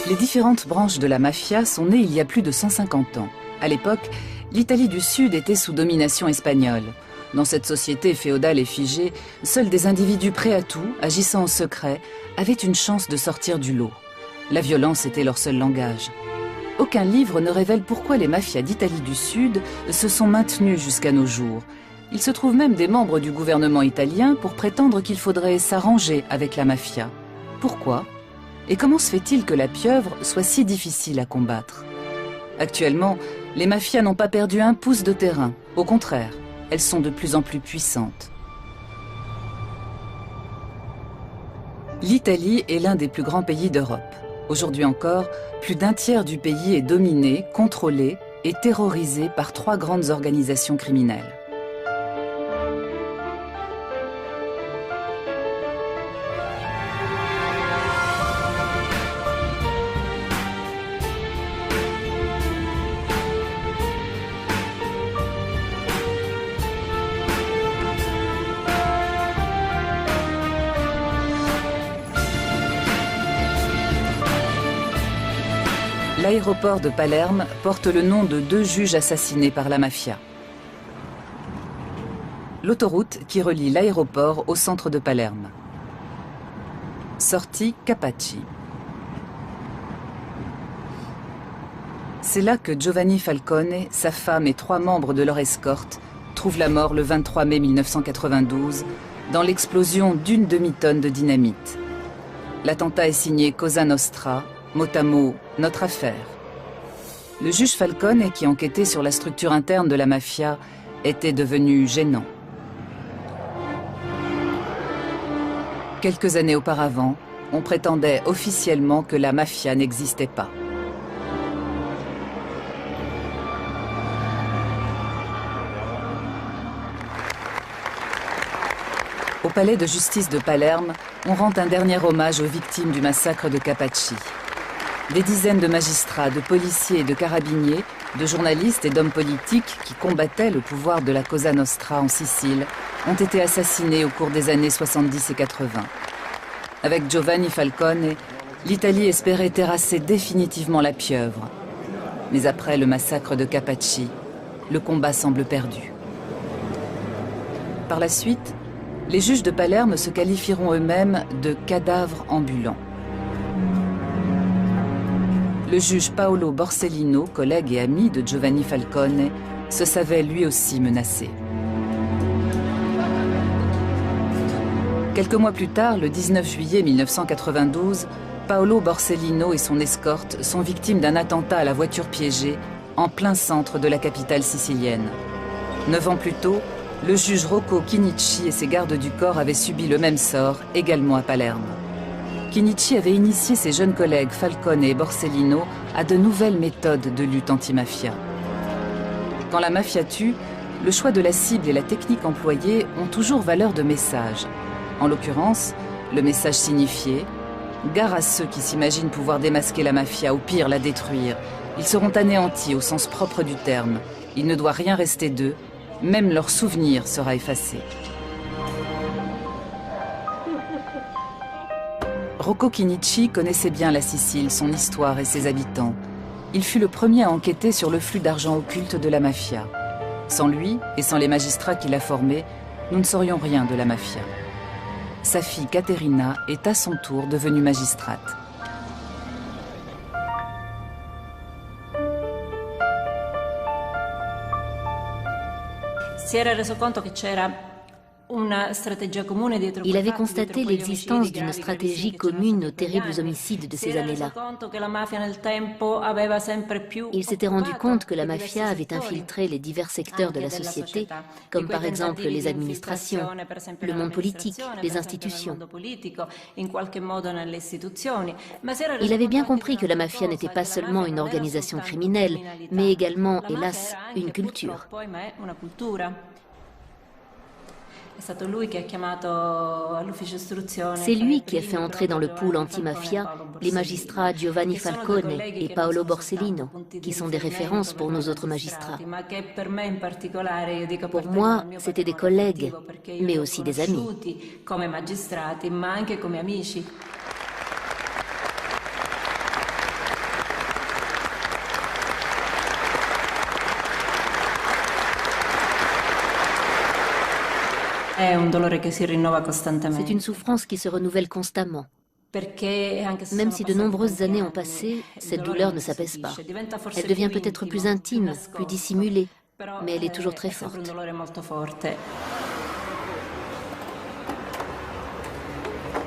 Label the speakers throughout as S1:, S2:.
S1: Les différentes branches de la mafia sont nées il y a plus de 150 ans. À l'époque, l'Italie du Sud était sous domination espagnole. Dans cette société féodale et figée, seuls des individus prêts à tout, agissant en secret, avaient une chance de sortir du lot. La violence était leur seul langage. Aucun livre ne révèle pourquoi les mafias d'Italie du Sud se sont maintenues jusqu'à nos jours. Il se trouve même des membres du gouvernement italien pour prétendre qu'il faudrait s'arranger avec la mafia. Pourquoi ? Et comment se fait-il que la pieuvre soit si difficile à combattre? Actuellement, les mafias n'ont pas perdu un pouce de terrain. Au contraire, elles sont de plus en plus puissantes. L'Italie est l'un des plus grands pays d'Europe. Aujourd'hui encore, plus d'un tiers du pays est dominé, contrôlé et terrorisé par 3 grandes organisations criminelles. L'aéroport de Palerme porte le nom de 2 juges assassinés par la mafia. L'autoroute qui relie l'aéroport au centre de Palerme. Sortie Capaci. C'est là que Giovanni Falcone, sa femme et 3 membres de leur escorte trouvent la mort le 23 mai 1992 dans l'explosion d'une demi-tonne de dynamite. L'attentat est signé Cosa Nostra, mot à mot, notre affaire. Le juge Falcone, qui enquêtait sur la structure interne de la mafia, était devenu gênant. Quelques années auparavant, on prétendait officiellement que la mafia n'existait pas. Au palais de justice de Palerme, on rend un dernier hommage aux victimes du massacre de Capaci. Des dizaines de magistrats, de policiers et de carabiniers, de journalistes et d'hommes politiques qui combattaient le pouvoir de la Cosa Nostra en Sicile ont été assassinés au cours des années 70 et 80. Avec Giovanni Falcone, l'Italie espérait terrasser définitivement la pieuvre. Mais après le massacre de Capaci, le combat semble perdu. Par la suite, les juges de Palerme se qualifieront eux-mêmes de cadavres ambulants. Le juge Paolo Borsellino, collègue et ami de Giovanni Falcone, se savait lui aussi menacé. Quelques mois plus tard, le 19 juillet 1992, Paolo Borsellino et son escorte sont victimes d'un attentat à la voiture piégée en plein centre de la capitale sicilienne. 9 ans plus tôt, le juge Rocco Chinnici et ses gardes du corps avaient subi le même sort, également à Palerme. Chinnici avait initié ses jeunes collègues Falcone et Borsellino à de nouvelles méthodes de lutte anti-mafia. Quand la mafia tue, le choix de la cible et la technique employée ont toujours valeur de message. En l'occurrence, le message signifiait « Gare à ceux qui s'imaginent pouvoir démasquer la mafia ou pire la détruire. Ils seront anéantis au sens propre du terme. Il ne doit rien rester d'eux. Même leur souvenir sera effacé. » Rocco Chinnici connaissait bien la Sicile, son histoire et ses habitants. Il fut le premier à enquêter sur le flux d'argent occulte de la mafia. Sans lui et sans les magistrats qui l'a formé, nous ne saurions rien de la mafia. Sa fille Caterina est à son tour devenue magistrate.
S2: Si era reso conto che c'era
S3: Il avait constaté l'existence d'une stratégie commune aux terribles homicides de ces années-là. Il s'était rendu compte que la mafia avait infiltré les divers secteurs de la société, comme par exemple les administrations, le monde politique, les institutions. Il avait bien compris que la mafia n'était pas seulement une organisation criminelle, mais également, hélas, une culture. C'est lui qui a fait entrer dans le pool anti-mafia les magistrats Giovanni Falcone et Paolo Borsellino, qui sont des références pour nos autres magistrats. Pour moi, c'étaient des collègues, mais aussi des amis. C'est une souffrance qui se renouvelle constamment. Même si de nombreuses années ont passé, cette douleur ne s'apaise pas. Elle devient peut-être plus intime, plus dissimulée, mais elle est toujours très forte.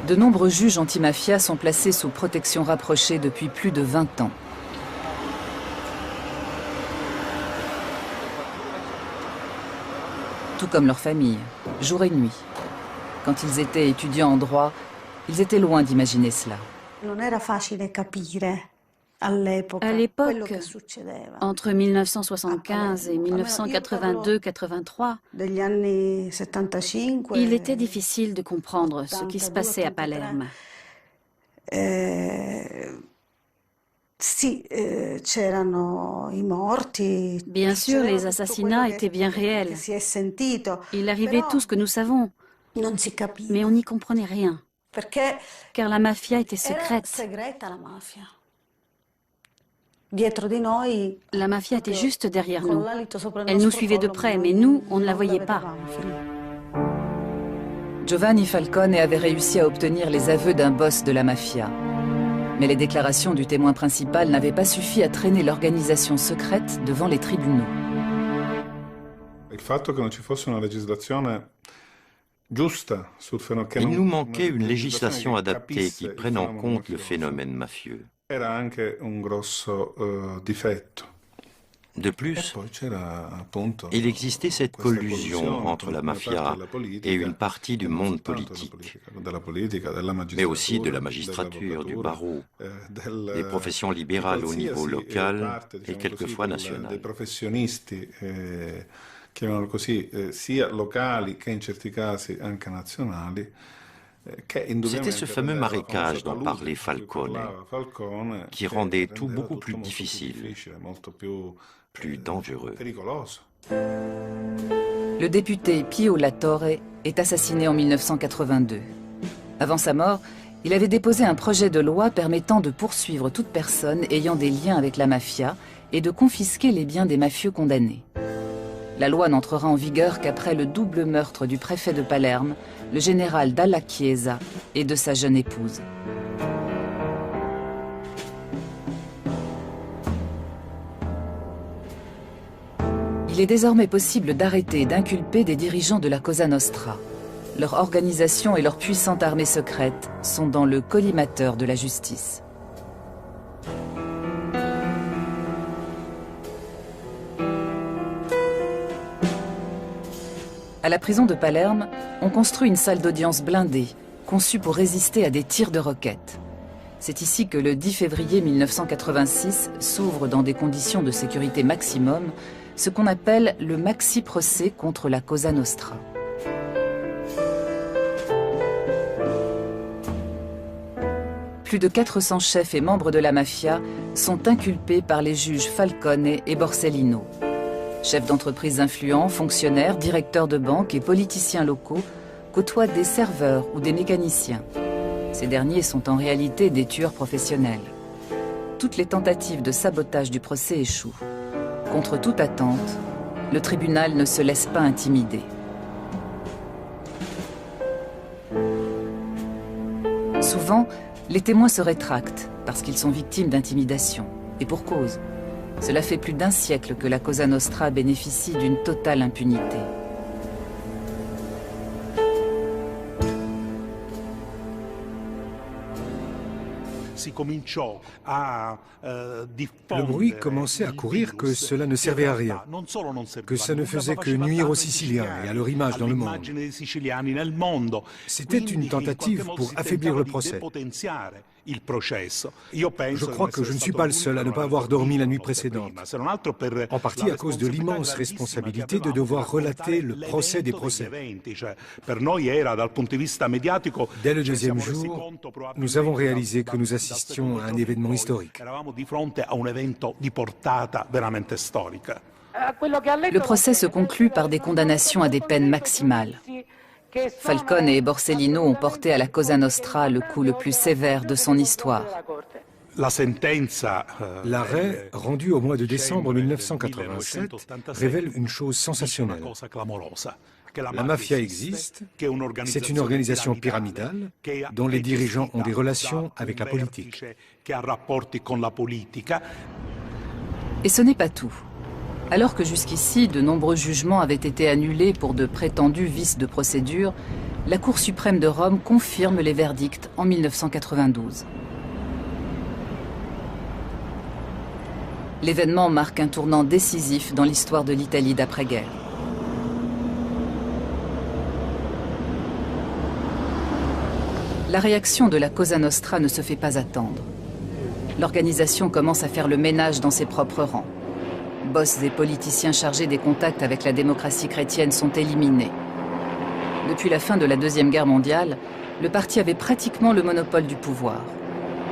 S1: De nombreux juges antimafia sont placés sous protection rapprochée depuis plus de 20 ans. Tout comme leur famille, jour et nuit. Quand ils étaient étudiants en droit, ils étaient loin d'imaginer cela.
S4: À l'époque, entre 1975 et 1982-83, il était difficile de comprendre ce qui se passait à Palerme. Bien sûr, les assassinats étaient bien réels. Il arrivait tout ce que nous savons, mais on n'y comprenait rien, car la mafia était secrète. La mafia était juste derrière nous. Elle nous suivait de près, mais nous, on ne la voyait pas.
S1: Giovanni Falcone avait réussi à obtenir les aveux d'un boss de la mafia. Mais les déclarations du témoin principal n'avaient pas suffi à traîner l'organisation secrète devant les tribunaux.
S5: Il nous manquait une législation adaptée qui prenne en compte le phénomène mafieux. De plus, il existait cette collusion entre la mafia et une partie du monde politique, mais aussi de la magistrature, du barreau, des professions libérales au niveau local et quelquefois national. C'était ce fameux marécage dont parlait Falcone, qui rendait tout beaucoup plus difficile, plus dangereux.
S1: Le député Pio La Torre est assassiné en 1982. Avant sa mort, il avait déposé un projet de loi permettant de poursuivre toute personne ayant des liens avec la mafia et de confisquer les biens des mafieux condamnés. La loi n'entrera en vigueur qu'après le double meurtre du préfet de Palerme, le général Dalla Chiesa, et de sa jeune épouse. Il est désormais possible d'arrêter et d'inculper des dirigeants de la Cosa Nostra. Leur organisation et leur puissante armée secrète sont dans le collimateur de la justice. À la prison de Palerme, on construit une salle d'audience blindée, conçue pour résister à des tirs de roquettes. C'est ici que le 10 février 1986 s'ouvre dans des conditions de sécurité maximum ce qu'on appelle le maxi-procès contre la Cosa Nostra. Plus de 400 chefs et membres de la mafia sont inculpés par les juges Falcone et Borsellino. Chefs d'entreprise influents, fonctionnaires, directeurs de banque et politiciens locaux côtoient des serveurs ou des mécaniciens. Ces derniers sont en réalité des tueurs professionnels. Toutes les tentatives de sabotage du procès échouent. Contre toute attente, le tribunal ne se laisse pas intimider. Souvent, les témoins se rétractent parce qu'ils sont victimes d'intimidation. Et pour cause. Cela fait plus d'un siècle que la Cosa Nostra bénéficie d'une totale impunité.
S6: Le bruit commençait à courir que cela ne servait à rien, que ça ne faisait que nuire aux Siciliens et à leur image dans le monde. C'était une tentative pour affaiblir le procès. Je crois que je ne suis pas le seul à ne pas avoir dormi la nuit précédente, en partie à cause de l'immense responsabilité de devoir relater le procès des procès. Dès le deuxième jour, nous avons réalisé que nous assistions à un événement historique.
S1: Le procès se conclut par des condamnations à des peines maximales. Falcone et Borsellino ont porté à la Cosa Nostra le coup le plus sévère de son histoire.
S6: L'arrêt, rendu au mois de décembre 1987, révèle une chose sensationnelle. La mafia existe, c'est une organisation pyramidale dont les dirigeants ont des relations avec la politique.
S1: Et ce n'est pas tout. Alors que jusqu'ici, de nombreux jugements avaient été annulés pour de prétendus vices de procédure, la Cour suprême de Rome confirme les verdicts en 1992. L'événement marque un tournant décisif dans l'histoire de l'Italie d'après-guerre. La réaction de la Cosa Nostra ne se fait pas attendre. L'organisation commence à faire le ménage dans ses propres rangs. Boss et politiciens chargés des contacts avec la démocratie chrétienne sont éliminés. Depuis la fin de la Deuxième Guerre mondiale, le parti avait pratiquement le monopole du pouvoir.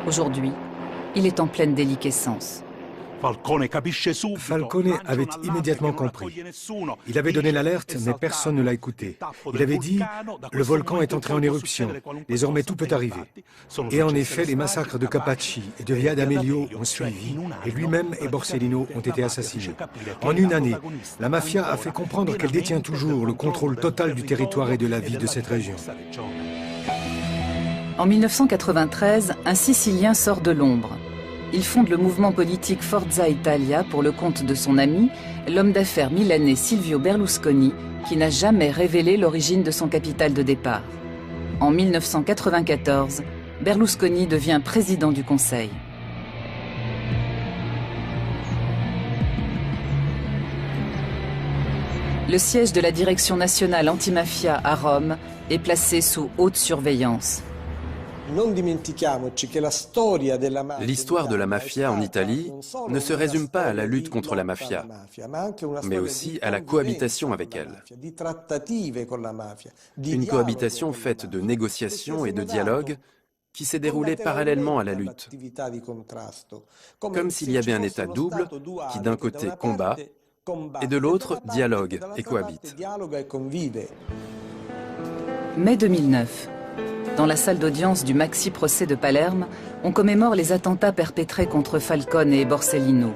S1: Aujourd'hui, il est en pleine déliquescence.
S6: Falcone avait immédiatement compris. Il avait donné l'alerte, mais personne ne l'a écouté. Il avait dit « Le volcan est entré en éruption, désormais tout peut arriver ». Et en effet, les massacres de Capaci et de Via d'Amelio ont suivi, et lui-même et Borsellino ont été assassinés. En une année, la mafia a fait comprendre qu'elle détient toujours le contrôle total du territoire et de la vie de cette région.
S1: En 1993, un Sicilien sort de l'ombre. Il fonde le mouvement politique Forza Italia pour le compte de son ami, l'homme d'affaires milanais Silvio Berlusconi, qui n'a jamais révélé l'origine de son capital de départ. En 1994, Berlusconi devient président du Conseil. Le siège de la Direction nationale antimafia à Rome est placé sous haute surveillance.
S7: L'histoire de la mafia en Italie ne se résume pas à la lutte contre la mafia, mais aussi à la cohabitation avec elle. Une cohabitation faite de négociations et de dialogues qui s'est déroulée parallèlement à la lutte. Comme s'il y avait un État double qui d'un côté combat et de l'autre dialogue et cohabite.
S1: Mai 2009. Dans la salle d'audience du maxi-procès de Palerme, on commémore les attentats perpétrés contre Falcone et Borsellino.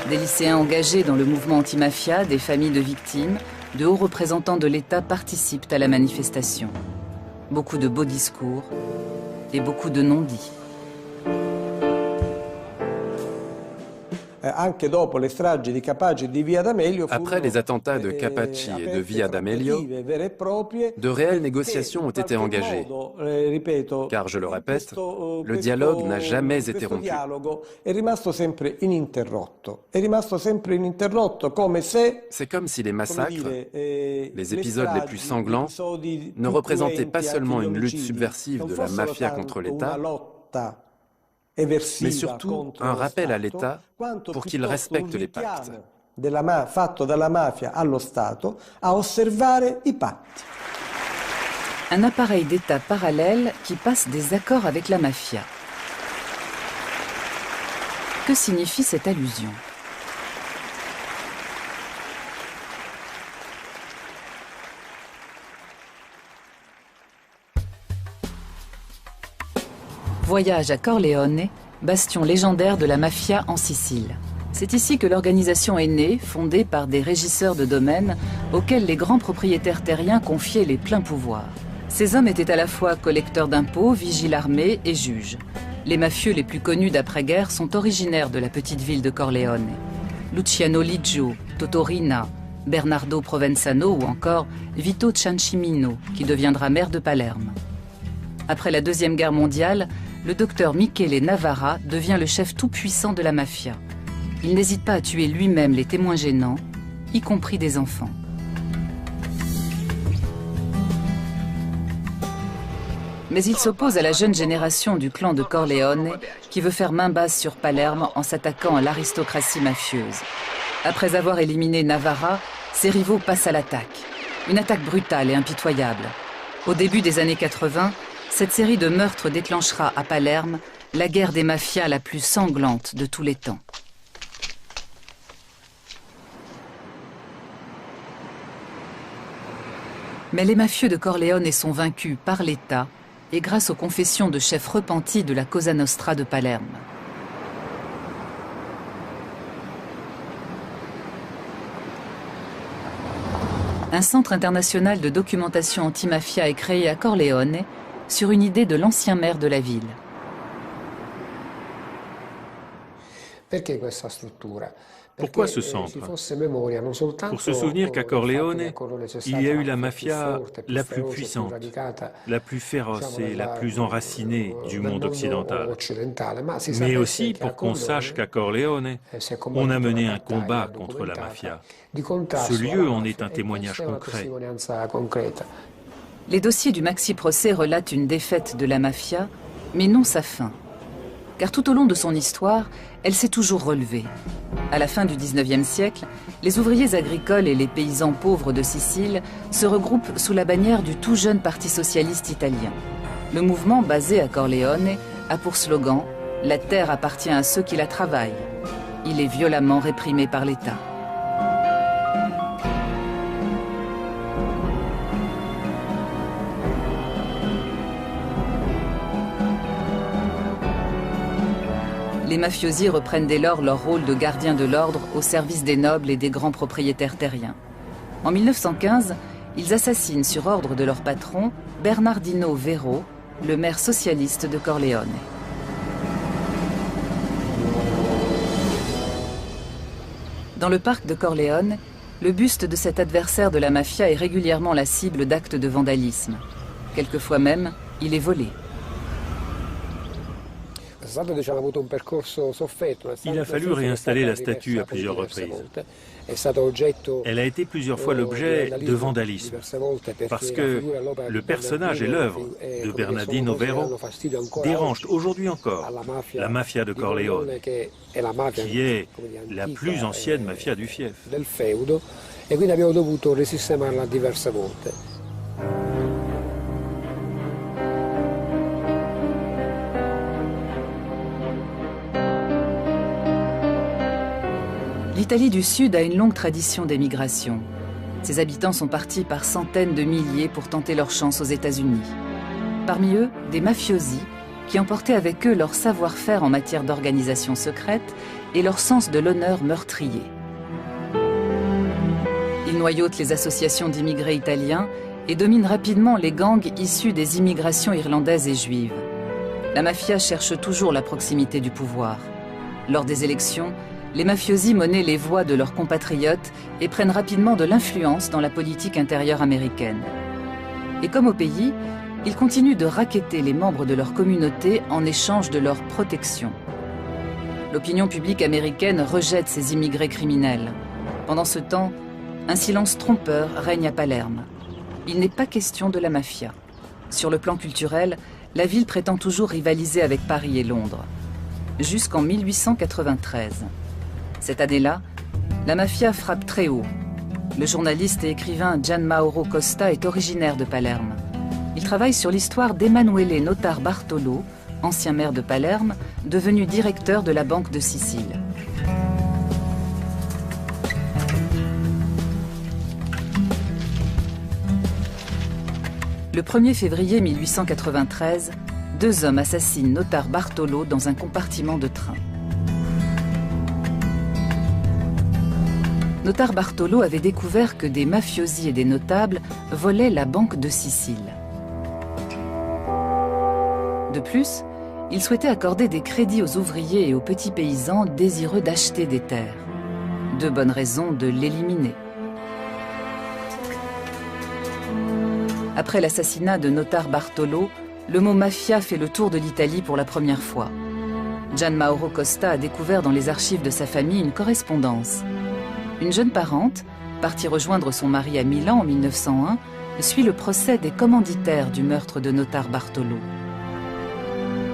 S1: Des lycéens engagés dans le mouvement anti-mafia, des familles de victimes, de hauts représentants de l'État participent à la manifestation. Beaucoup de beaux discours et beaucoup de non-dits.
S7: Après les attentats de Capaci et de Via d'Amelio, de réelles négociations ont été engagées. Car, je le répète, le dialogue n'a jamais été rompu. C'est comme si les massacres, les épisodes les plus sanglants, ne représentaient pas seulement une lutte subversive de la mafia contre l'État, mais surtout un rappel à l'État pour qu'il respecte les pactes.
S1: Un appareil d'État parallèle qui passe des accords avec la mafia. Que signifie cette allusion ? Voyage à Corleone, bastion légendaire de la mafia en Sicile. C'est ici que l'organisation est née, fondée par des régisseurs de domaines auxquels les grands propriétaires terriens confiaient les pleins pouvoirs. Ces hommes étaient à la fois collecteurs d'impôts, vigiles armés et juges. Les mafieux les plus connus d'après-guerre sont originaires de la petite ville de Corleone. Luciano Liggio, Toto Riina, Bernardo Provenzano ou encore Vito Ciancimino, qui deviendra maire de Palerme. Après la Deuxième Guerre mondiale, le docteur Michele Navarra devient le chef tout-puissant de la mafia. Il n'hésite pas à tuer lui-même les témoins gênants, y compris des enfants. Mais il s'oppose à la jeune génération du clan de Corleone qui veut faire main basse sur Palerme en s'attaquant à l'aristocratie mafieuse. Après avoir éliminé Navarra, ses rivaux passent à l'attaque. Une attaque brutale et impitoyable. Au début des années 80, cette série de meurtres déclenchera à Palerme la guerre des mafias la plus sanglante de tous les temps. Mais les mafieux de Corleone sont vaincus par l'État et grâce aux confessions de chefs repentis de la Cosa Nostra de Palerme. Un centre international de documentation anti-mafia est créé à Corleone sur une idée de l'ancien maire de la ville.
S8: Pourquoi ce centre? Pour se souvenir qu'à Corleone, il y a eu la mafia la plus puissante, la plus féroce et la plus enracinée du monde occidental. Mais aussi pour qu'on sache qu'à Corleone, on a mené un combat contre la mafia. Ce lieu en est un témoignage concret.
S1: Les dossiers du maxi-procès relatent une défaite de la mafia, mais non sa fin. Car tout au long de son histoire, elle s'est toujours relevée. À la fin du XIXe siècle, les ouvriers agricoles et les paysans pauvres de Sicile se regroupent sous la bannière du tout jeune Parti socialiste italien. Le mouvement, basé à Corleone, a pour slogan « La terre appartient à ceux qui la travaillent ». Il est violemment réprimé par l'État. Les mafiosi reprennent dès lors leur rôle de gardiens de l'ordre au service des nobles et des grands propriétaires terriens. En 1915, ils assassinent sur ordre de leur patron, Bernardino Vero, le maire socialiste de Corleone. Dans le parc de Corleone, le buste de cet adversaire de la mafia est régulièrement la cible d'actes de vandalisme. Quelquefois même, il est volé.
S8: Il a fallu réinstaller la statue à plusieurs reprises. Elle a été plusieurs fois l'objet de vandalisme, parce que le personnage et l'œuvre de Bernardino Vero dérangent aujourd'hui encore la mafia de Corleone, qui est la plus ancienne mafia du fief.
S1: L'Italie du Sud a une longue tradition d'émigration. Ses habitants sont partis par centaines de milliers pour tenter leur chance aux États-Unis. Parmi eux, des mafiosi qui emportaient avec eux leur savoir-faire en matière d'organisation secrète et leur sens de l'honneur meurtrier. Ils noyautent les associations d'immigrés italiens et dominent rapidement les gangs issus des immigrations irlandaises et juives. La mafia cherche toujours la proximité du pouvoir. Lors des élections, les mafiosi monnaient les voix de leurs compatriotes et prennent rapidement de l'influence dans la politique intérieure américaine. Et comme au pays, ils continuent de racketter les membres de leur communauté en échange de leur protection. L'opinion publique américaine rejette ces immigrés criminels. Pendant ce temps, un silence trompeur règne à Palerme. Il n'est pas question de la mafia. Sur le plan culturel, la ville prétend toujours rivaliser avec Paris et Londres. Jusqu'en 1893. Cette année-là, la mafia frappe très haut. Le journaliste et écrivain Gian Mauro Costa est originaire de Palerme. Il travaille sur l'histoire d'Emanuele Notar Bartolo, ancien maire de Palerme, devenu directeur de la Banque de Sicile. Le 1er février 1893, 2 hommes assassinent Notar Bartolo dans un compartiment de train. Notar Bartolo avait découvert que des mafiosi et des notables volaient la Banque de Sicile. De plus, il souhaitait accorder des crédits aux ouvriers et aux petits paysans désireux d'acheter des terres. 2 bonnes raisons de l'éliminer. Après l'assassinat de Notar Bartolo, le mot mafia fait le tour de l'Italie pour la première fois. Gian Mauro Costa a découvert dans les archives de sa famille une correspondance. Une jeune parente, partie rejoindre son mari à Milan en 1901, suit le procès des commanditaires du meurtre de Notar Bartolo.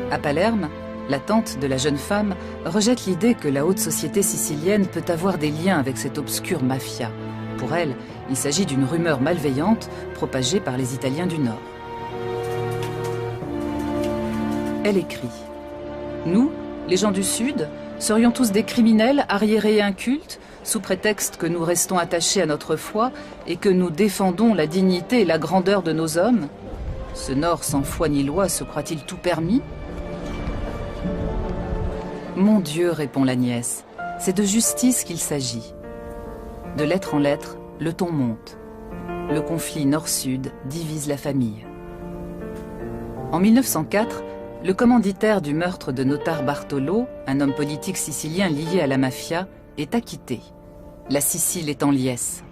S1: À Palerme, la tante de la jeune femme rejette l'idée que la haute société sicilienne peut avoir des liens avec cette obscure mafia. Pour elle, il s'agit d'une rumeur malveillante propagée par les Italiens du Nord. Elle écrit « Nous, les gens du Sud, serions tous des criminels arriérés et incultes, sous prétexte que nous restons attachés à notre foi et que nous défendons la dignité et la grandeur de nos hommes. Ce Nord sans foi ni loi se croit-il tout permis ? » Mon Dieu, répond la nièce, c'est de justice qu'il s'agit. De lettre en lettre, le ton monte. le conflit nord-sud divise la famille. En 1904, le commanditaire du meurtre de Notar Bartolo, un homme politique sicilien lié à la mafia, est acquitté. La Sicile est en liesse.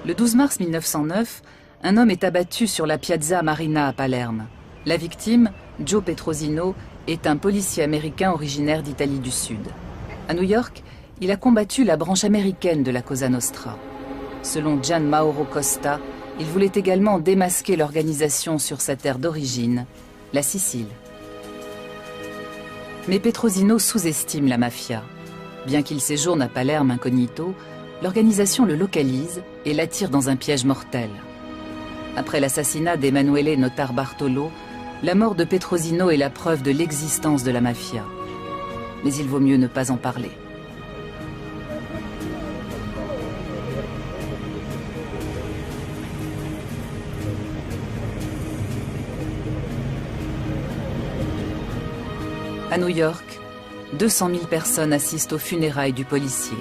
S1: Le 12 mars 1909, un homme est abattu sur la Piazza Marina à Palerme. La victime, Joe Petrosino, est un policier américain originaire d'Italie du Sud. À New York, il a combattu la branche américaine de la Cosa Nostra. Selon Gian Mauro Costa, il voulait également démasquer l'organisation sur sa terre d'origine, la Sicile. Mais Petrosino sous-estime la mafia. Bien qu'il séjourne à Palerme incognito, l'organisation le localise et l'attire dans un piège mortel. Après l'assassinat d'Emanuele Notar Bartolo, la mort de Petrosino est la preuve de l'existence de la mafia. Mais il vaut mieux ne pas en parler. À New York, 200 000 personnes assistent aux funérailles du policier.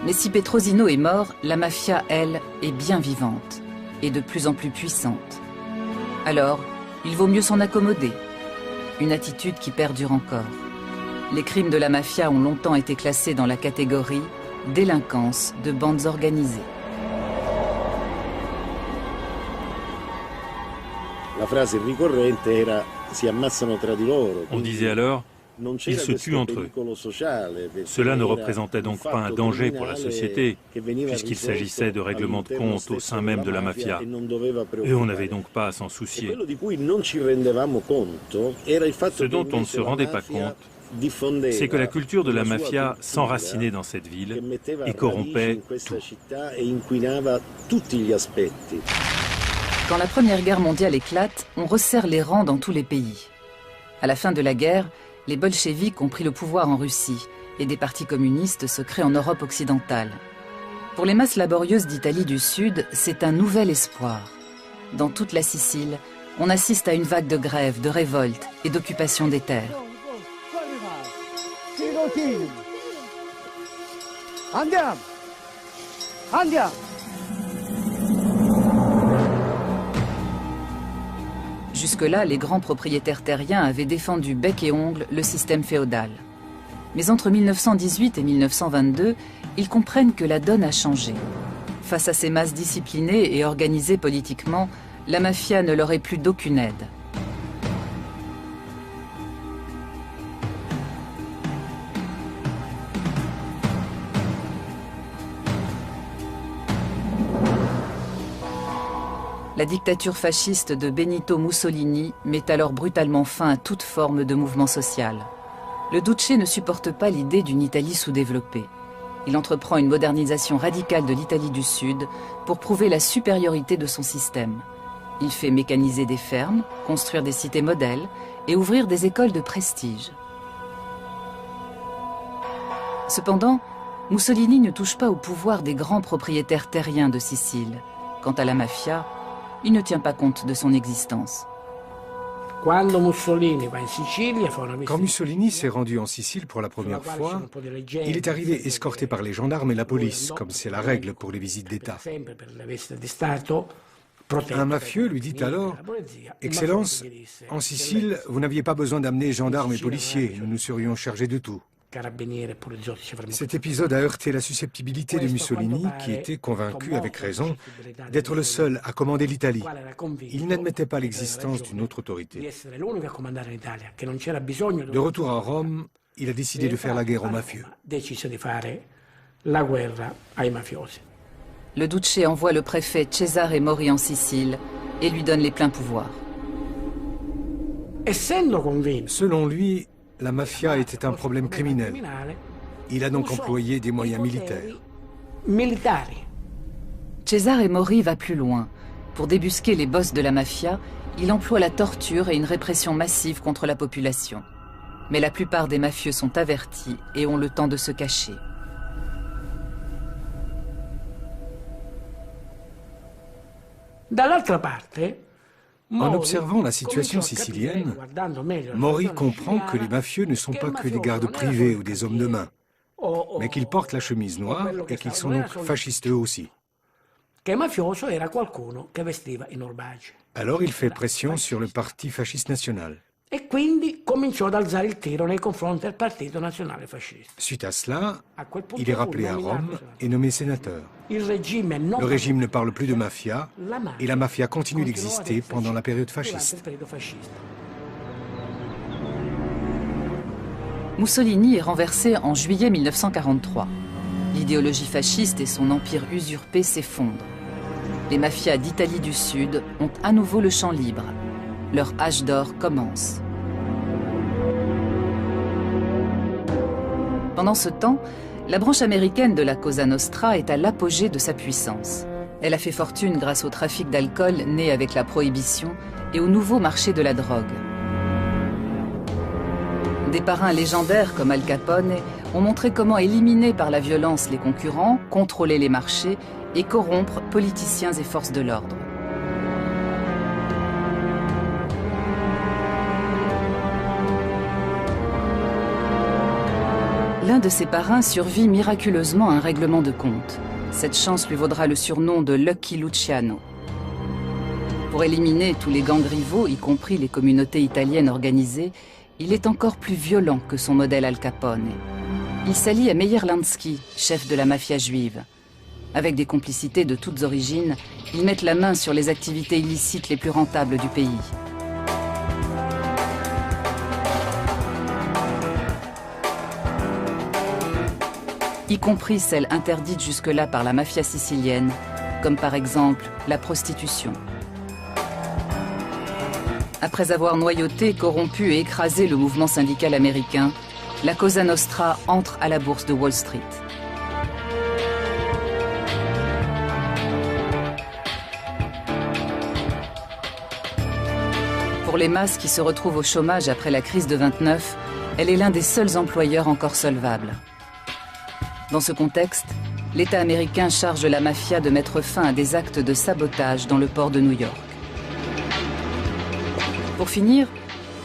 S1: Mais si Petrosino est mort, la mafia, elle, est bien vivante et de plus en plus puissante. Alors, il vaut mieux s'en accommoder. Une attitude qui perdure encore. Les crimes de la mafia ont longtemps été classés dans la catégorie délinquance de bandes organisées.
S8: On disait alors, ils se tuent entre eux. Cela ne représentait donc pas un danger pour la société, puisqu'il s'agissait de règlements de compte au sein même de la mafia. Et on n'avait donc pas à s'en soucier. Ce dont on ne se rendait pas compte, c'est que la culture de la mafia s'enracinait dans cette ville et corrompait tout.
S1: Quand la Première Guerre mondiale éclate, on resserre les rangs dans tous les pays. À la fin de la guerre, les bolcheviks ont pris le pouvoir en Russie et des partis communistes se créent en Europe occidentale. Pour les masses laborieuses d'Italie du Sud, c'est un nouvel espoir. Dans toute la Sicile, on assiste à une vague de grèves, de révoltes et d'occupation des terres.
S9: Andiamo! Andiamo!
S1: Jusque-là, les grands propriétaires terriens avaient défendu bec et ongle le système féodal. Mais entre 1918 et 1922, ils comprennent que la donne a changé. Face à ces masses disciplinées et organisées politiquement, la mafia ne leur est plus d'aucune aide. La dictature fasciste de Benito Mussolini met alors brutalement fin à toute forme de mouvement social. Le Duce ne supporte pas l'idée d'une Italie sous-développée. Il entreprend une modernisation radicale de l'Italie du Sud pour prouver la supériorité de son système. Il fait mécaniser des fermes, construire des cités modèles et ouvrir des écoles de prestige. Cependant, Mussolini ne touche pas au pouvoir des grands propriétaires terriens de Sicile. Quant à la mafia, il ne tient pas compte de son existence.
S6: Quand Mussolini s'est rendu en Sicile pour la première fois, il est arrivé escorté par les gendarmes et la police, comme c'est la règle pour les visites d'État. Un mafieux lui dit alors « Excellence, en Sicile, vous n'aviez pas besoin d'amener gendarmes et policiers, nous nous serions chargés de tout. » Cet épisode a heurté la susceptibilité de Mussolini, qui était convaincu, avec raison, d'être le seul à commander l'Italie. Il n'admettait pas l'existence d'une autre autorité. De retour à Rome, il a décidé de faire la guerre aux mafieux.
S1: Le Duce envoie le préfet Cesare Mori en Sicile et lui donne les pleins pouvoirs.
S6: Selon lui, la mafia était un problème criminel. Il a donc employé des moyens militaires.
S1: Cesare Mori va plus loin. Pour débusquer les boss de la mafia, il emploie la torture et une répression massive contre la population. Mais la plupart des mafieux sont avertis et ont le temps de se cacher.
S6: En observant la situation sicilienne, Mori comprend que les mafieux ne sont pas que des gardes privés ou des hommes de main, mais qu'ils portent la chemise noire et qu'ils sont donc fascistes eux aussi. Alors il fait pression sur le parti fasciste national. Suite à cela, il est rappelé à Rome et nommé sénateur. Le régime ne parle plus de mafia et la mafia continue d'exister pendant la période fasciste.
S1: Mussolini est renversé en juillet 1943. L'idéologie fasciste et son empire usurpé s'effondrent. Les mafias d'Italie du Sud ont à nouveau le champ libre. Leur âge d'or commence. Pendant ce temps, la branche américaine de la Cosa Nostra est à l'apogée de sa puissance. Elle a fait fortune grâce au trafic d'alcool né avec la prohibition et au nouveau marché de la drogue. Des parrains légendaires comme Al Capone ont montré comment éliminer par la violence les concurrents, contrôler les marchés et corrompre politiciens et forces de l'ordre. L'un de ses parrains survit miraculeusement à un règlement de compte. Cette chance lui vaudra le surnom de Lucky Luciano. Pour éliminer tous les gangs rivaux, y compris les communautés italiennes organisées, il est encore plus violent que son modèle Al Capone. Il s'allie à Meyer Lansky, chef de la mafia juive. Avec des complicités de toutes origines, ils mettent la main sur les activités illicites les plus rentables du pays. Y compris celles interdites jusque-là par la mafia sicilienne, comme par exemple la prostitution. Après avoir noyauté, corrompu et écrasé le mouvement syndical américain, la Cosa Nostra entre à la bourse de Wall Street. Pour les masses qui se retrouvent au chômage après la crise de 29, elle est l'un des seuls employeurs encore solvables. Dans ce contexte, l'État américain charge la mafia de mettre fin à des actes de sabotage dans le port de New York. Pour finir,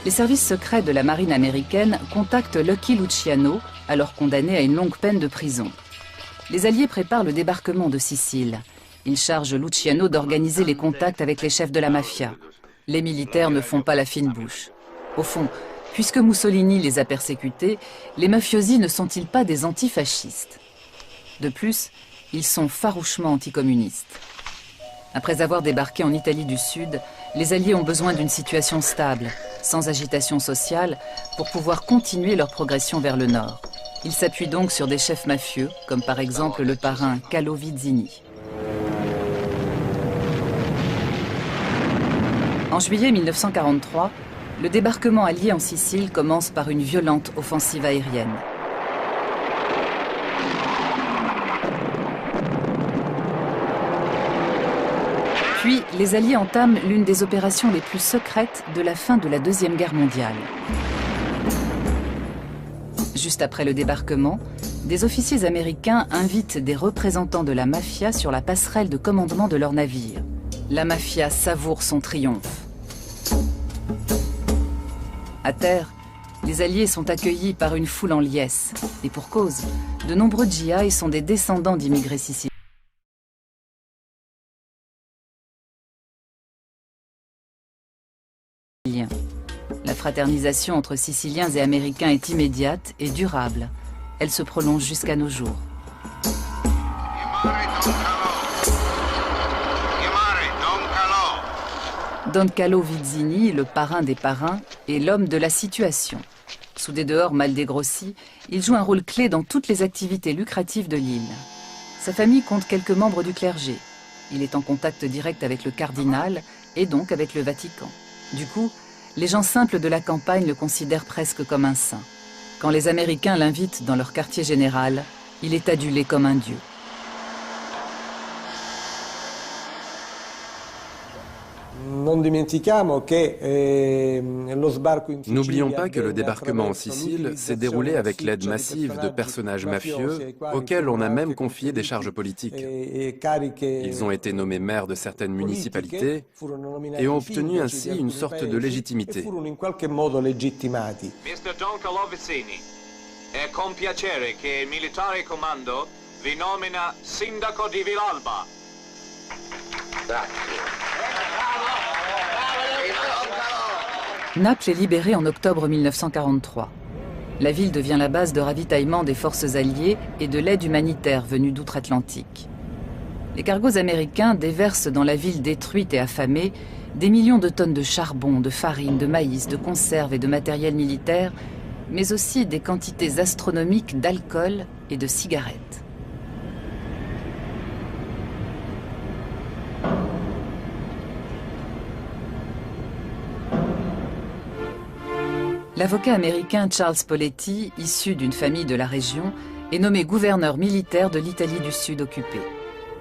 S1: les services secrets de la marine américaine contactent Lucky Luciano, alors condamné à une longue peine de prison. Les Alliés préparent le débarquement de Sicile. Ils chargent Luciano d'organiser les contacts avec les chefs de la mafia. Les militaires ne font pas la fine bouche. Au fond, puisque Mussolini les a persécutés, les mafiosi ne sont-ils pas des antifascistes? De plus, ils sont farouchement anticommunistes. Après avoir débarqué en Italie du Sud, les Alliés ont besoin d'une situation stable, sans agitation sociale, pour pouvoir continuer leur progression vers le nord. Ils s'appuient donc sur des chefs mafieux, comme par exemple le parrain Carlo Vizzini. En juillet 1943, le débarquement allié en Sicile commence par une violente offensive aérienne. Puis, les Alliés entament l'une des opérations les plus secrètes de la fin de la Deuxième Guerre mondiale. Juste après le débarquement, des officiers américains invitent des représentants de la mafia sur la passerelle de commandement de leur navire. La mafia savoure son triomphe. À terre, les Alliés sont accueillis par une foule en liesse. Et pour cause, de nombreux GI sont des descendants d'immigrés siciliens. La fraternisation entre Siciliens et Américains est immédiate et durable. Elle se prolonge jusqu'à nos jours. Don Calo Vizzini, le parrain des parrains, est l'homme de la situation. Sous des dehors mal dégrossis, il joue un rôle clé dans toutes les activités lucratives de l'île. Sa famille compte quelques membres du clergé. Il est en contact direct avec le cardinal et donc avec le Vatican. Du coup, les gens simples de la campagne le considèrent presque comme un saint. Quand les Américains l'invitent dans leur quartier général, il est adulé comme un dieu.
S7: N'oublions pas que le débarquement en Sicile s'est déroulé avec l'aide massive de personnages mafieux auxquels on a même confié des charges politiques. Ils ont été nommés maires de certaines municipalités et ont obtenu ainsi une sorte de légitimité.
S10: Mr. Don Calo Vizzini, è con piacere che il militare comando vi nomina sindaco di Villalba.
S1: Naples est libérée en octobre 1943. La ville devient la base de ravitaillement des forces alliées et de l'aide humanitaire venue d'outre-Atlantique. Les cargos américains déversent dans la ville détruite et affamée des millions de tonnes de charbon, de farine, de maïs, de conserves et de matériel militaire, mais aussi des quantités astronomiques d'alcool et de cigarettes. L'avocat américain Charles Poletti, issu d'une famille de la région, est nommé gouverneur militaire de l'Italie du Sud occupée.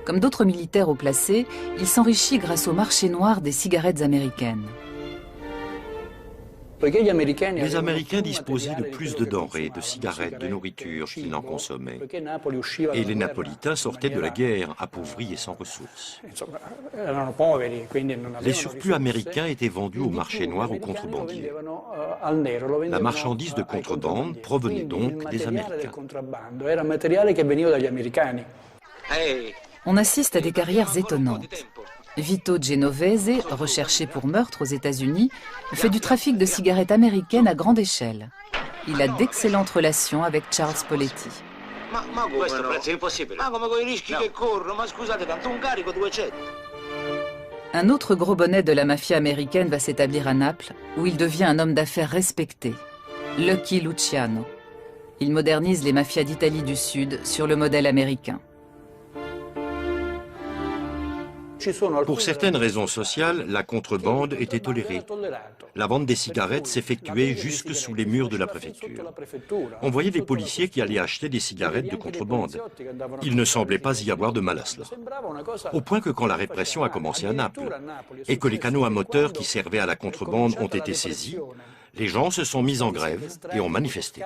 S1: Comme d'autres militaires haut placés, il s'enrichit grâce au marché noir des cigarettes américaines.
S5: Les Américains disposaient de plus de denrées, de cigarettes, de nourriture qu'ils n'en consommaient. Et les Napolitains sortaient de la guerre, appauvris et sans ressources. Les surplus américains étaient vendus au marché noir aux contrebandiers. La marchandise de contrebande provenait donc des Américains.
S1: On assiste à des carrières étonnantes. Vito Genovese, recherché pour meurtre aux États-Unis, fait du trafic de cigarettes américaines à grande échelle. Il a d'excellentes relations avec Charles Poletti. Un autre gros bonnet de la mafia américaine va s'établir à Naples, où il devient un homme d'affaires respecté, Lucky Luciano. Il modernise les mafias d'Italie du Sud sur le modèle américain.
S5: Pour certaines raisons sociales, la contrebande était tolérée. La vente des cigarettes s'effectuait jusque sous les murs de la préfecture. On voyait des policiers qui allaient acheter des cigarettes de contrebande. Il ne semblait pas y avoir de mal à cela. Au point que quand la répression a commencé à Naples et que les canaux à moteur qui servaient à la contrebande ont été saisis, les gens se sont mis en grève et ont manifesté.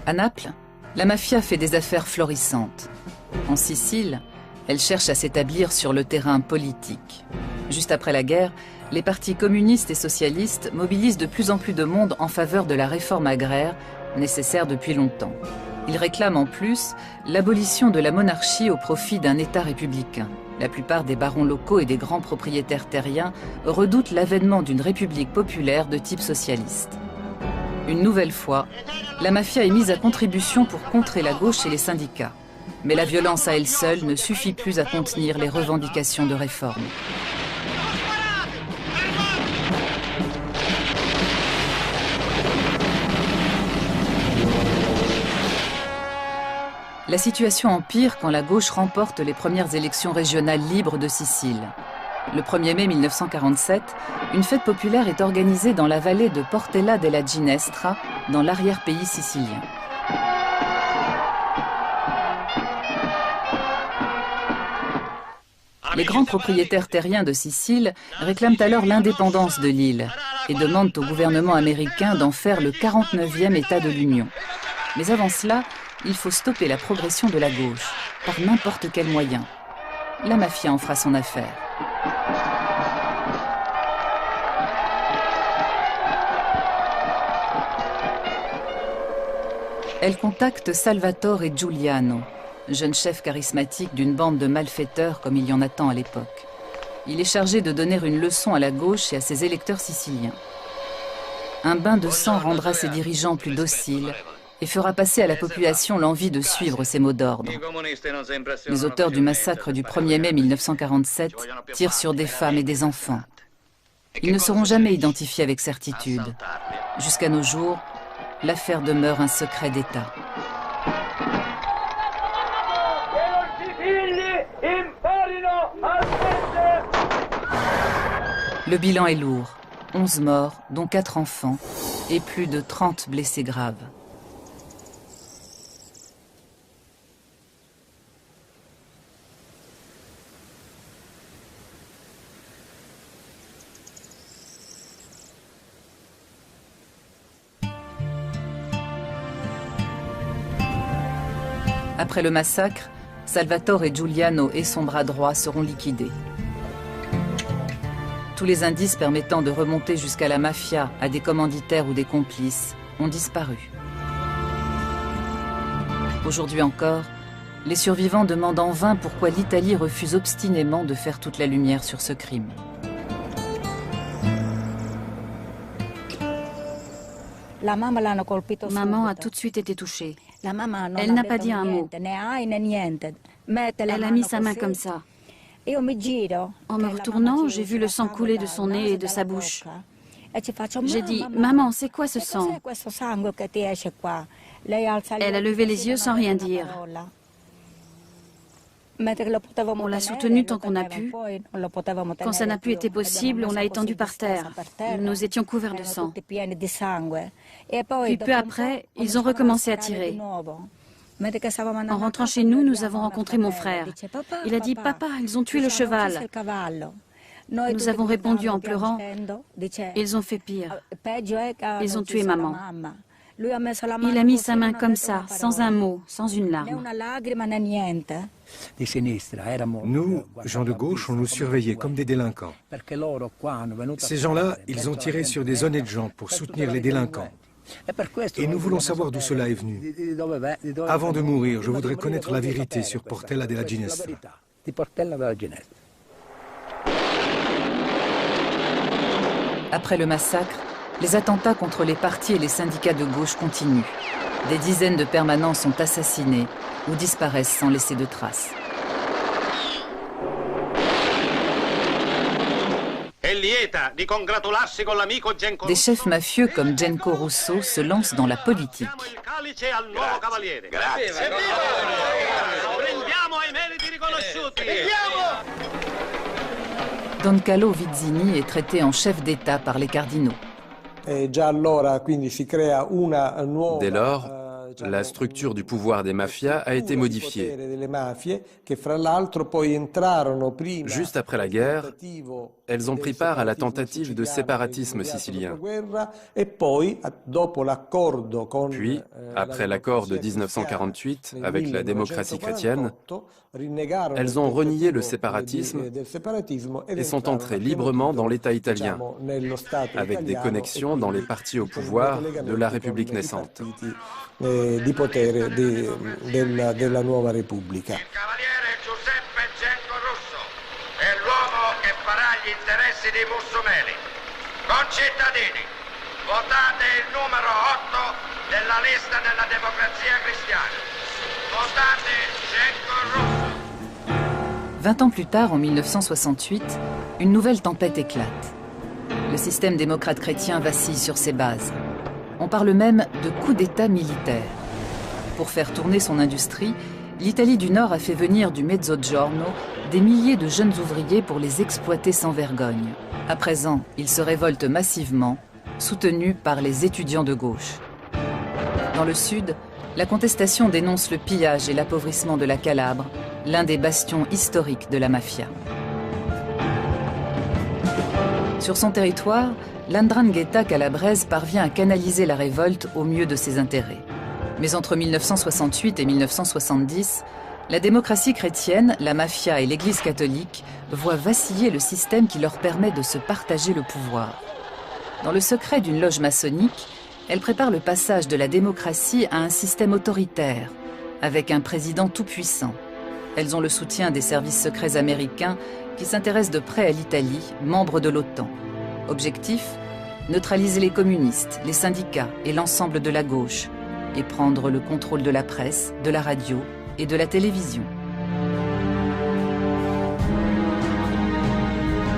S1: À Naples, la mafia fait des affaires florissantes. En Sicile, elle cherche à s'établir sur le terrain politique. Juste après la guerre, les partis communistes et socialistes mobilisent de plus en plus de monde en faveur de la réforme agraire, nécessaire depuis longtemps. Ils réclament en plus l'abolition de la monarchie au profit d'un État républicain. La plupart des barons locaux et des grands propriétaires terriens redoutent l'avènement d'une république populaire de type socialiste. Une nouvelle fois, la mafia est mise à contribution pour contrer la gauche et les syndicats. Mais la violence à elle seule ne suffit plus à contenir les revendications de réforme. La situation empire quand la gauche remporte les premières élections régionales libres de Sicile. Le 1er mai 1947, une fête populaire est organisée dans la vallée de Portella della Ginestra, dans l'arrière-pays sicilien. Les grands propriétaires terriens de Sicile réclament alors l'indépendance de l'île et demandent au gouvernement américain d'en faire le 49e État de l'Union. Mais avant cela, il faut stopper la progression de la gauche, par n'importe quel moyen. La mafia en fera son affaire. Elle contacte Salvatore Giuliano, jeune chef charismatique d'une bande de malfaiteurs comme il y en a tant à l'époque. Il est chargé de donner une leçon à la gauche et à ses électeurs siciliens. Un bain de sang rendra ses dirigeants plus dociles et fera passer à la population l'envie de suivre ses mots d'ordre. Les auteurs du massacre du 1er mai 1947 tirent sur des femmes et des enfants. Ils ne seront jamais identifiés avec certitude. Jusqu'à nos jours, l'affaire demeure un secret d'État. Le bilan est lourd. 11 morts, dont 4 enfants, et plus de 30 blessés graves. Après le massacre, Salvatore Giuliano et son bras droit seront liquidés. Tous les indices permettant de remonter jusqu'à la mafia, à des commanditaires ou des complices, ont disparu. Aujourd'hui encore, les survivants demandent en vain pourquoi l'Italie refuse obstinément de faire toute la lumière sur ce crime.
S4: Maman a tout de suite été touchée. Elle n'a pas dit un mot. Elle a mis sa main comme ça. En me retournant, j'ai vu le sang couler de son nez et de sa bouche. J'ai dit, « Maman, c'est quoi ce sang ?» Elle a levé les yeux sans rien dire. On l'a soutenue tant qu'on a pu. Quand ça n'a plus été possible, on l'a étendue par terre. Nous étions couverts de sang. Puis peu après, ils ont recommencé à tirer. En rentrant chez nous, nous avons rencontré mon frère. Il a dit, « Papa, ils ont tué le cheval. » Nous avons répondu en pleurant, « Ils ont fait pire. Ils ont tué maman. » Il a mis sa main comme ça, sans un mot, sans une larme.
S6: Nous, gens de gauche, on nous surveillait comme des délinquants. Ces gens-là, ils ont tiré sur des honnêtes gens pour soutenir les délinquants. Et nous voulons savoir d'où cela est venu. Avant de mourir, je voudrais connaître la vérité sur Portella della Ginestra.
S1: Après le massacre, les attentats contre les partis et les syndicats de gauche continuent. Des dizaines de permanents sont assassinés ou disparaissent sans laisser de traces. Des chefs mafieux comme Genco Russo se lancent dans la politique. Don Carlo Vizzini est traité en chef d'État par les cardinaux.
S7: Dès lors, la structure du pouvoir des mafias a été modifiée. Juste après la guerre, elles ont pris part à la tentative de séparatisme sicilien. Puis, après l'accord de 1948 avec la démocratie chrétienne, elles ont renié le séparatisme et sont entrées librement dans l'État italien, avec des connexions dans les partis au pouvoir de la République naissante.
S11: Di potere della nuova Repubblica.
S10: Il cavaliere Giuseppe Genco Russo è l'uomo che farà gli interessi dei Mussumeli. Concittadini, votate il numero 8 della lista della Democrazia Cristiana. Votate Genco Russo.
S1: 20 ans plus tard, en 1968, une nouvelle tempête éclate. Le système démocrate chrétien vacille sur ses bases. On parle même de coup d'État militaire. Pour faire tourner son industrie, l'Italie du Nord a fait venir du Mezzogiorno des milliers de jeunes ouvriers pour les exploiter sans vergogne. À présent, ils se révoltent massivement, soutenus par les étudiants de gauche. Dans le sud, la contestation dénonce le pillage et l'appauvrissement de la Calabre, l'un des bastions historiques de la mafia. Sur son territoire, l'Ndrangheta calabraise parvient à canaliser la révolte au mieux de ses intérêts. Mais entre 1968 et 1970, la démocratie chrétienne, la mafia et l'Église catholique voient vaciller le système qui leur permet de se partager le pouvoir. Dans le secret d'une loge maçonnique, elle prépare le passage de la démocratie à un système autoritaire, avec un président tout-puissant. Elles ont le soutien des services secrets américains qui s'intéresse de près à l'Italie, membre de l'OTAN. Objectif, neutraliser les communistes, les syndicats et l'ensemble de la gauche, et prendre le contrôle de la presse, de la radio et de la télévision.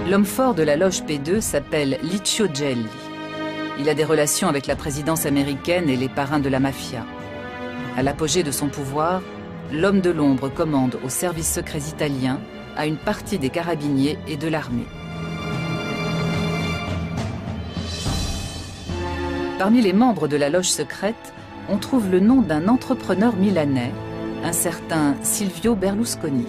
S1: L'homme fort de la loge P2 s'appelle Licio Gelli. Il a des relations avec la présidence américaine et les parrains de la mafia. À l'apogée de son pouvoir, l'homme de l'ombre commande aux services secrets italiens, à une partie des carabiniers et de l'armée. Parmi les membres de la loge secrète, on trouve le nom d'un entrepreneur milanais, un certain Silvio Berlusconi.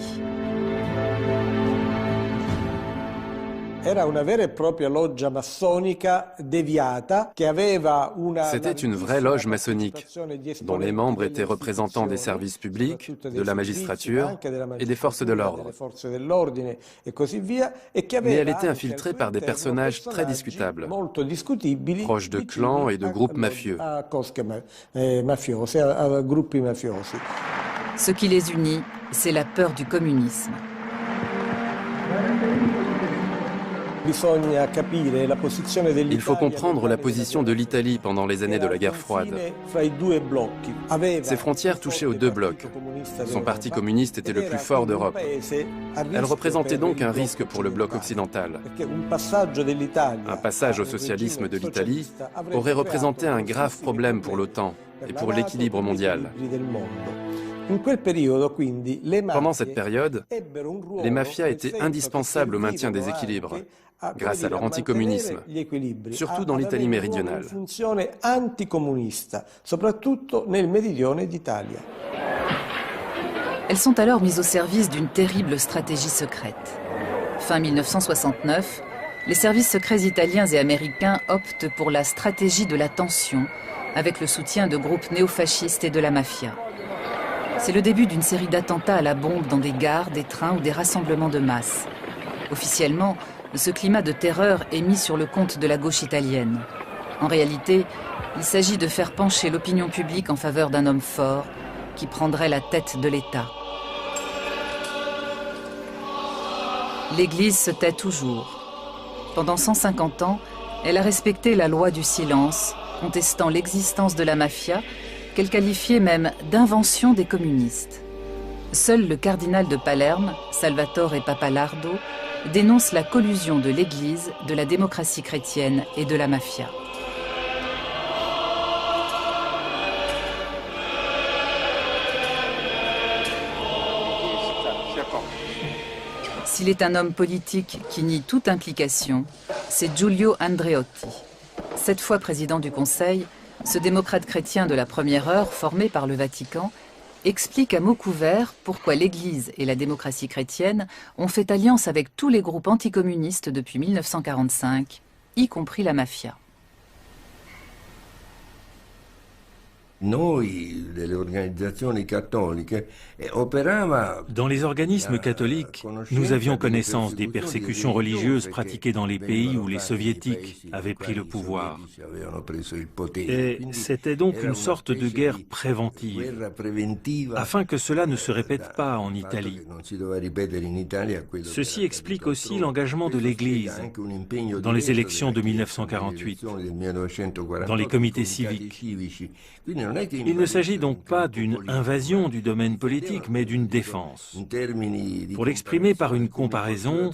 S7: C'était une vraie loge maçonnique, dont les membres étaient représentants des services publics, de la magistrature et des forces de l'ordre. Mais elle était infiltrée par des personnages très discutables, proches de clans et de groupes mafieux.
S1: Ce qui les unit, c'est la peur du communisme.
S7: Il faut comprendre la position de l'Italie pendant les années de la guerre froide. Ses frontières touchaient aux deux blocs. Son parti communiste était le plus fort d'Europe. Elle représentait donc un risque pour le bloc occidental. Un passage au socialisme de l'Italie aurait représenté un grave problème pour l'OTAN et pour l'équilibre mondial. Pendant cette période, les mafias étaient indispensables au maintien des équilibres, grâce à leur anticommunisme, surtout dans l'Italie méridionale.
S1: Elles sont alors mises au service d'une terrible stratégie secrète. Fin 1969, les services secrets italiens et américains optent pour la stratégie de la tension, avec le soutien de groupes néofascistes et de la mafia. C'est le début d'une série d'attentats à la bombe dans des gares, des trains ou des rassemblements de masse. Officiellement, ce climat de terreur est mis sur le compte de la gauche italienne. En réalité, il s'agit de faire pencher l'opinion publique en faveur d'un homme fort qui prendrait la tête de l'État. L'Église se tait toujours. Pendant 150 ans, elle a respecté la loi du silence, contestant l'existence de la mafia, qu'elle qualifiait même d'invention des communistes. Seul le cardinal de Palerme, Salvatore Pappalardo, dénonce la collusion de l'Église, de la démocratie chrétienne et de la mafia. S'il est un homme politique qui nie toute implication, c'est Giulio Andreotti. 7 fois président du Conseil, ce démocrate chrétien de la première heure, formé par le Vatican, explique à mots couverts pourquoi l'Église et la démocratie chrétienne ont fait alliance avec tous les groupes anticommunistes depuis 1945, y compris la mafia.
S12: Dans
S8: les organismes catholiques, nous avions connaissance des persécutions religieuses pratiquées dans les pays où les soviétiques avaient pris le pouvoir. Et c'était donc une sorte de guerre préventive, afin que cela ne se répète pas en Italie. Ceci explique aussi l'engagement de l'Église dans les élections de 1948, dans les comités civiques. Il ne s'agit donc pas d'une invasion du domaine politique, mais d'une défense. Pour l'exprimer par une comparaison,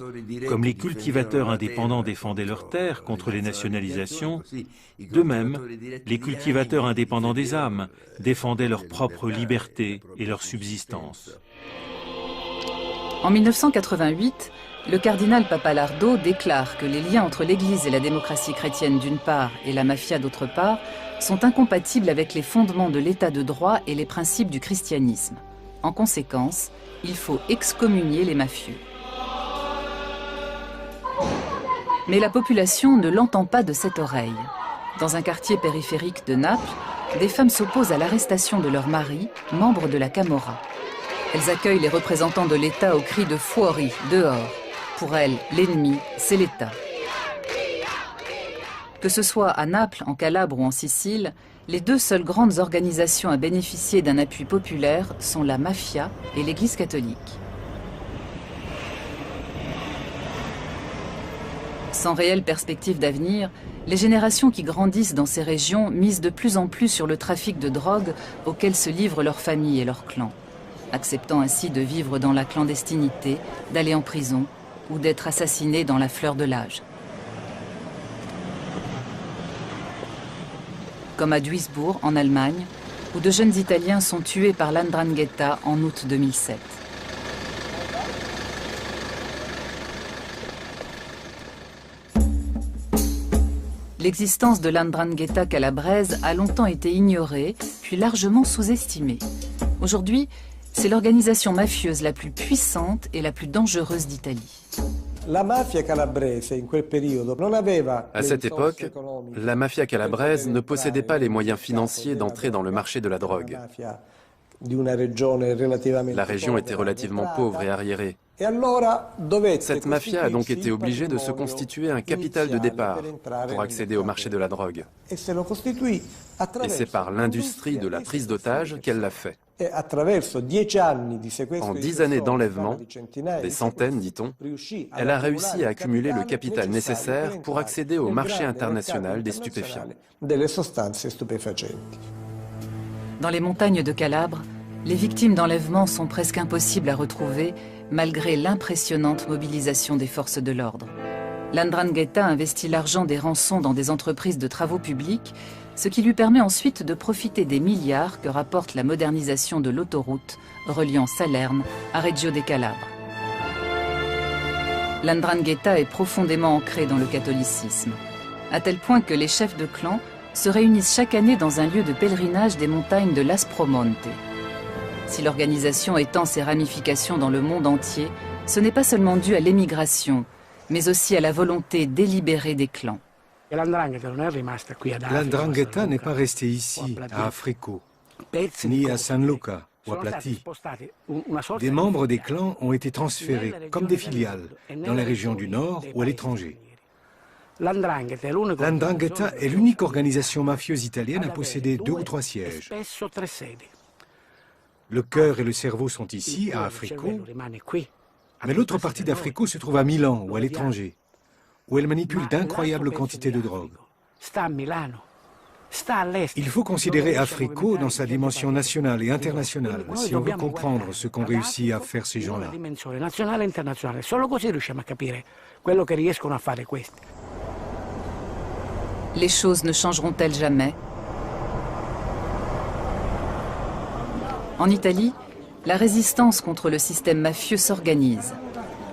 S8: comme les cultivateurs indépendants défendaient leurs terres contre les nationalisations, de même, les cultivateurs indépendants des âmes défendaient leur propre liberté et leur subsistance.
S1: En 1988, le cardinal Pappalardo déclare que les liens entre l'Église et la démocratie chrétienne d'une part et la mafia d'autre part sont incompatibles avec les fondements de l'état de droit et les principes du christianisme. En conséquence, il faut excommunier les mafieux. Mais la population ne l'entend pas de cette oreille. Dans un quartier périphérique de Naples, des femmes s'opposent à l'arrestation de leur mari, membre de la Camorra. Elles accueillent les représentants de l'État au cri de « Fuori », dehors. Pour elles, l'ennemi, c'est l'État. Que ce soit à Naples, en Calabre ou en Sicile, les deux seules grandes organisations à bénéficier d'un appui populaire sont la mafia et l'Église catholique. Sans réelle perspective d'avenir, les générations qui grandissent dans ces régions misent de plus en plus sur le trafic de drogue auquel se livrent leurs familles et leurs clans, acceptant ainsi de vivre dans la clandestinité, d'aller en prison ou d'être assassinés dans la fleur de l'âge. Comme à Duisbourg, en Allemagne, où de jeunes Italiens sont tués par l''Ndrangheta en août 2007. L'existence de l''Ndrangheta calabraise a longtemps été ignorée, puis largement sous-estimée. Aujourd'hui, c'est l'organisation mafieuse la plus puissante et la plus dangereuse d'Italie.
S7: À cette époque, la mafia calabraise ne possédait pas les moyens financiers d'entrer dans le marché de la drogue. La région était relativement pauvre et arriérée. Cette mafia a donc été obligée de se constituer un capital de départ pour accéder au marché de la drogue. Et c'est par l'industrie de la prise d'otages qu'elle l'a fait. En 10 années d'enlèvement, des centaines dit-on, elle a réussi à accumuler le capital nécessaire pour accéder au marché international des stupéfiants.
S1: Dans les montagnes de Calabre, les victimes d'enlèvement sont presque impossibles à retrouver malgré l'impressionnante mobilisation des forces de l'ordre. L''Ndrangheta investit l'argent des rançons dans des entreprises de travaux publics, ce qui lui permet ensuite de profiter des milliards que rapporte la modernisation de l'autoroute reliant Salerne à Reggio de Calabre. L''Ndrangheta est profondément ancré dans le catholicisme, à tel point que les chefs de clan se réunissent chaque année dans un lieu de pèlerinage des montagnes de l'Aspromonte. Si l'organisation étend ses ramifications dans le monde entier, ce n'est pas seulement dû à l'émigration, mais aussi à la volonté délibérée des clans.
S6: L''Ndrangheta n'est pas resté ici, à Africo, ni à San Luca ou à Plati. Des membres des clans ont été transférés, comme des filiales, dans les régions du Nord ou à l'étranger. L''Ndrangheta est l'unique organisation mafieuse italienne à posséder 2 ou 3 sièges. Le cœur et le cerveau sont ici, à Africo, mais l'autre partie d'Africo se trouve à Milan ou à l'étranger, où elle manipule d'incroyables quantités de drogue. Il faut considérer Africo dans sa dimension nationale et internationale si on veut comprendre ce qu'ont réussi à faire ces gens-là.
S1: Les choses ne changeront-elles jamais? En Italie, la résistance contre le système mafieux s'organise,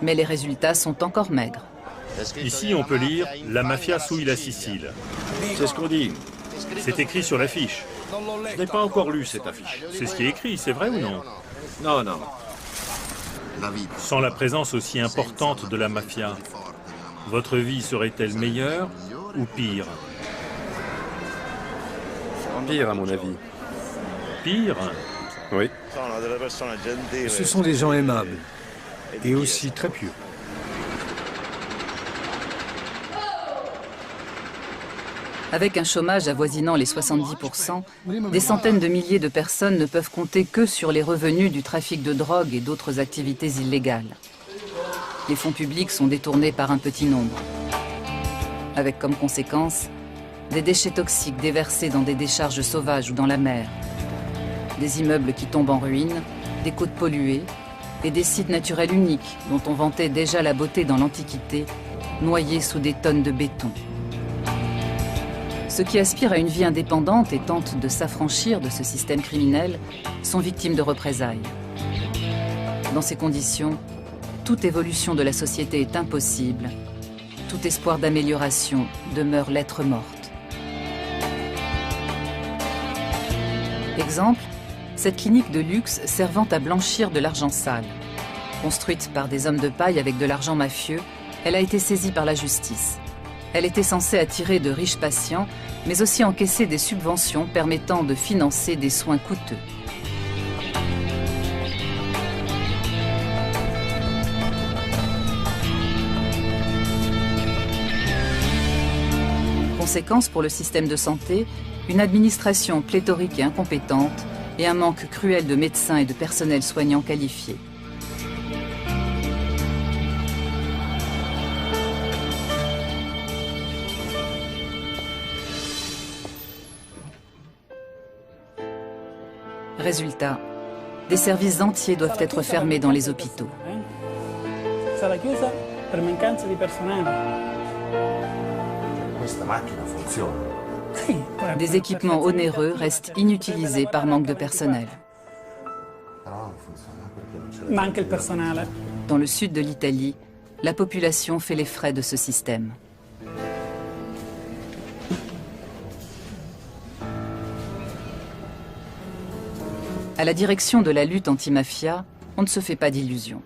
S1: mais les résultats sont encore maigres.
S8: Ici, on peut lire « La mafia souille la Sicile ».
S5: C'est ce qu'on dit.
S8: C'est écrit sur l'affiche.
S5: Je n'ai pas encore lu cette affiche.
S8: C'est ce qui est écrit, c'est vrai ou non?
S5: Non, non.
S8: Sans la présence aussi importante de la mafia, votre vie serait-elle meilleure ou pire?
S7: Pire, à mon avis.
S8: Pire?
S7: Oui.
S6: Ce sont des gens aimables et aussi très pieux.
S1: Avec un chômage avoisinant les 70%, des centaines de milliers de personnes ne peuvent compter que sur les revenus du trafic de drogue et d'autres activités illégales. Les fonds publics sont détournés par un petit nombre, avec comme conséquence des déchets toxiques déversés dans des décharges sauvages ou dans la mer, des immeubles qui tombent en ruine, des côtes polluées et des sites naturels uniques dont on vantait déjà la beauté dans l'Antiquité, noyés sous des tonnes de béton. Ceux qui aspirent à une vie indépendante et tentent de s'affranchir de ce système criminel sont victimes de représailles. Dans ces conditions, toute évolution de la société est impossible. Tout espoir d'amélioration demeure lettre morte. Exemple, cette clinique de luxe servant à blanchir de l'argent sale. Construite par des hommes de paille avec de l'argent mafieux, elle a été saisie par la justice. Elle était censée attirer de riches patients, mais aussi encaisser des subventions permettant de financer des soins coûteux. Conséquence pour le système de santé, une administration pléthorique et incompétente et un manque cruel de médecins et de personnel soignant qualifié. Résultat, des services entiers doivent être fermés dans les hôpitaux. Des équipements onéreux restent inutilisés par manque de personnel. Dans le sud de l'Italie, la population fait les frais de ce système. À la direction de la lutte anti-mafia, on ne se fait pas d'illusions.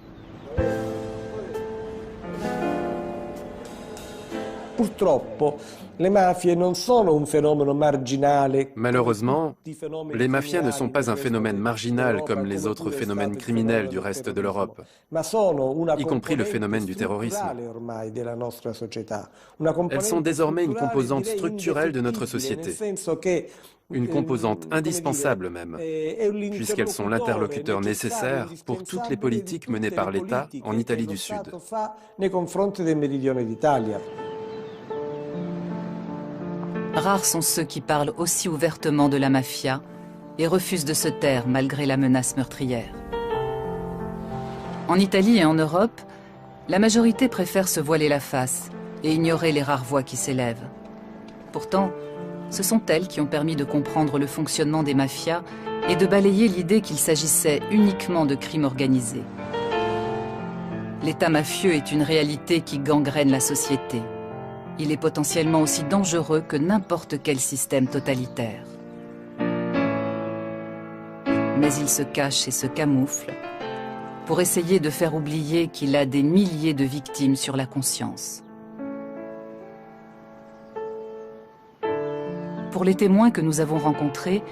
S7: Malheureusement, les mafias ne sont pas un phénomène marginal comme les autres phénomènes criminels du reste de l'Europe, y compris le phénomène du terrorisme. Elles sont désormais une composante structurelle de notre société, une composante indispensable même, puisqu'elles sont l'interlocuteur nécessaire pour toutes les politiques menées par l'État en Italie du Sud.
S1: Rares sont ceux qui parlent aussi ouvertement de la mafia et refusent de se taire malgré la menace meurtrière. En Italie et en Europe, la majorité préfère se voiler la face et ignorer les rares voix qui s'élèvent. Pourtant, ce sont elles qui ont permis de comprendre le fonctionnement des mafias et de balayer l'idée qu'il s'agissait uniquement de crimes organisés. L'État mafieux est une réalité qui gangrène la société. Il est potentiellement aussi dangereux que n'importe quel système totalitaire. Mais il se cache et se camoufle pour essayer de faire oublier qu'il a des milliers de victimes sur la conscience. Pour les témoins que nous avons rencontrés,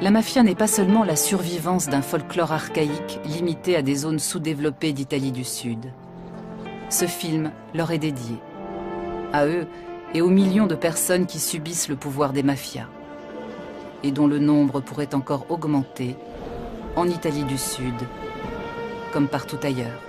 S1: la mafia n'est pas seulement la survivance d'un folklore archaïque limité à des zones sous-développées d'Italie du Sud. Ce film leur est dédié. À eux et aux millions de personnes qui subissent le pouvoir des mafias et dont le nombre pourrait encore augmenter en Italie du Sud comme partout ailleurs.